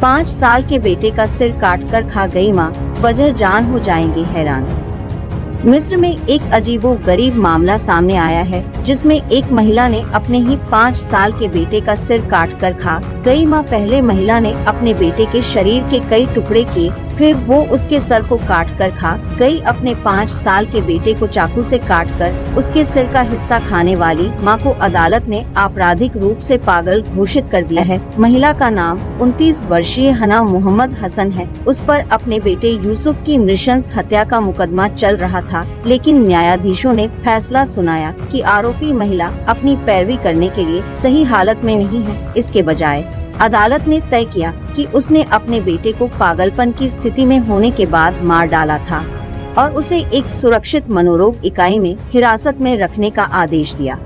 5 साल के बेटे का सिर काट कर खा गई मां, वजह जान हो जाएंगे हैरान। मिस्र में एक अजीबोगरीब मामला सामने आया है, जिसमें एक महिला ने अपने ही 5 साल के बेटे का सिर काट कर खा गई मां। पहले महिला ने अपने बेटे के शरीर के कई टुकड़े किए, फिर वो उसके सर को काट कर खा गई। अपने 5 साल के बेटे को चाकू से काट कर उसके सिर का हिस्सा खाने वाली मां को अदालत ने आपराधिक रूप से पागल घोषित कर दिया है। महिला का नाम 29 वर्षीय हना मोहम्मद हसन है। उस पर अपने बेटे यूसुफ की नृशंस हत्या का मुकदमा चल रहा था, लेकिन न्यायाधीशों ने फैसला सुनाया कि आरोपी महिला अपनी पैरवी करने के लिए सही हालत में नहीं है। इसके बजाय अदालत ने तय किया कि उसने अपने बेटे को पागलपन की स्थिति में होने के बाद मार डाला था और उसे एक सुरक्षित मनोरोग इकाई में हिरासत में रखने का आदेश दिया।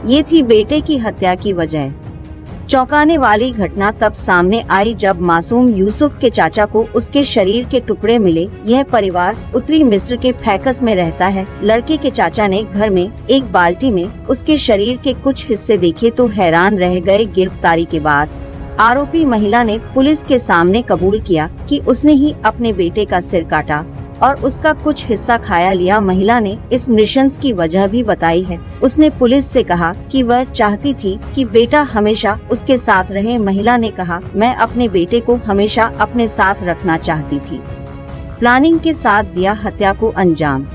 ये थी बेटे की हत्या की वजह। चौंकाने वाली घटना तब सामने आई जब मासूम यूसुफ के चाचा को उसके शरीर के टुकड़े मिले। यह परिवार उत्तरी मिस्र के फैकस में रहता है। लड़के के चाचा ने घर में एक बाल्टी में उसके शरीर के कुछ हिस्से देखे तो हैरान रह गए। गिरफ्तारी के बाद आरोपी महिला ने पुलिस के सामने कबूल किया कि उसने ही अपने बेटे का सिर काटा और उसका कुछ हिस्सा खाया लिया। महिला ने इस नृशंस की वजह भी बताई है। उसने पुलिस से कहा कि वह चाहती थी कि बेटा हमेशा उसके साथ रहे। महिला ने कहा, मैं अपने बेटे को हमेशा अपने साथ रखना चाहती थी। प्लानिंग के साथ दिया हत्या को अंजाम।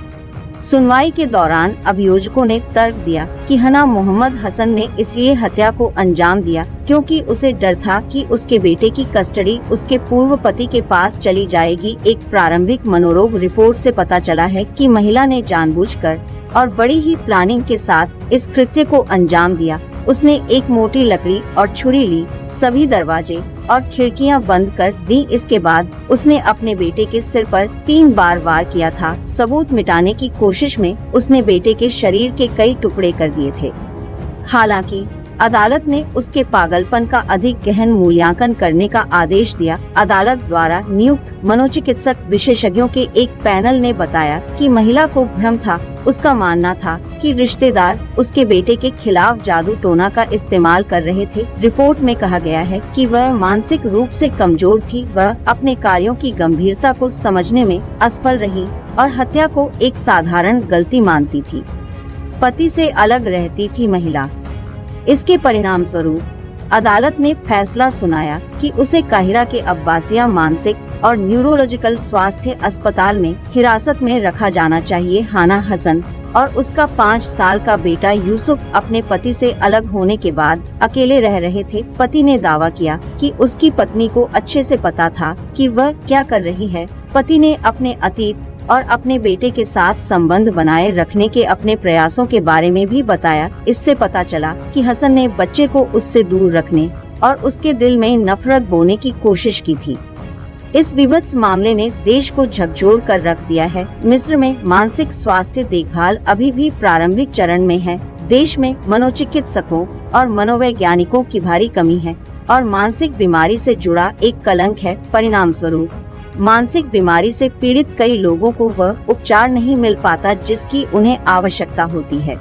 सुनवाई के दौरान अभियोजकों ने तर्क दिया कि हना मोहम्मद हसन ने इसलिए हत्या को अंजाम दिया क्योंकि उसे डर था कि उसके बेटे की कस्टडी उसके पूर्व पति के पास चली जाएगी। एक प्रारंभिक मनोरोग रिपोर्ट से पता चला है कि महिला ने जानबूझकर और बड़ी ही प्लानिंग के साथ इस कृत्य को अंजाम दिया। उसने एक मोटी लकड़ी और छुरी ली, सभी दरवाजे और खिड़कियां बंद कर दी। इसके बाद उसने अपने बेटे के सिर पर 3 बार वार किया था। सबूत मिटाने की कोशिश में उसने बेटे के शरीर के कई टुकड़े कर दिए थे। हालांकि अदालत ने उसके पागलपन का अधिक गहन मूल्यांकन करने का आदेश दिया। अदालत द्वारा नियुक्त मनोचिकित्सक विशेषज्ञों के एक पैनल ने बताया कि महिला को भ्रम था। उसका मानना था कि रिश्तेदार उसके बेटे के खिलाफ जादू टोना का इस्तेमाल कर रहे थे। रिपोर्ट में कहा गया है कि वह मानसिक रूप से कमजोर थी। वह अपने कार्यों की गंभीरता को समझने में असफल रही और हत्या को एक साधारण गलती मानती थी। पति से अलग रहती थी महिला। इसके परिणाम स्वरूप अदालत ने फैसला सुनाया कि उसे काहिरा के अब्बासिया मानसिक और न्यूरोलॉजिकल स्वास्थ्य अस्पताल में हिरासत में रखा जाना चाहिए। हना हसन और उसका 5 साल का बेटा यूसुफ अपने पति से अलग होने के बाद अकेले रह रहे थे। पति ने दावा किया कि उसकी पत्नी को अच्छे से पता था कि वह क्या कर रही है। पति ने अपने अतीत और अपने बेटे के साथ संबंध बनाए रखने के अपने प्रयासों के बारे में भी बताया। इससे पता चला कि हसन ने बच्चे को उससे दूर रखने और उसके दिल में नफरत बोने की कोशिश की थी। इस विभत्स मामले ने देश को झकझोर कर रख दिया है। मिस्र में मानसिक स्वास्थ्य देखभाल अभी भी प्रारंभिक चरण में है। देश में मनोचिकित्सकों और मनोवैज्ञानिकों की भारी कमी है और मानसिक बीमारी से जुड़ा एक कलंक है। परिणाम स्वरूप मानसिक बीमारी से पीड़ित कई लोगों को वह उपचार नहीं मिल पाता जिसकी उन्हें आवश्यकता होती है।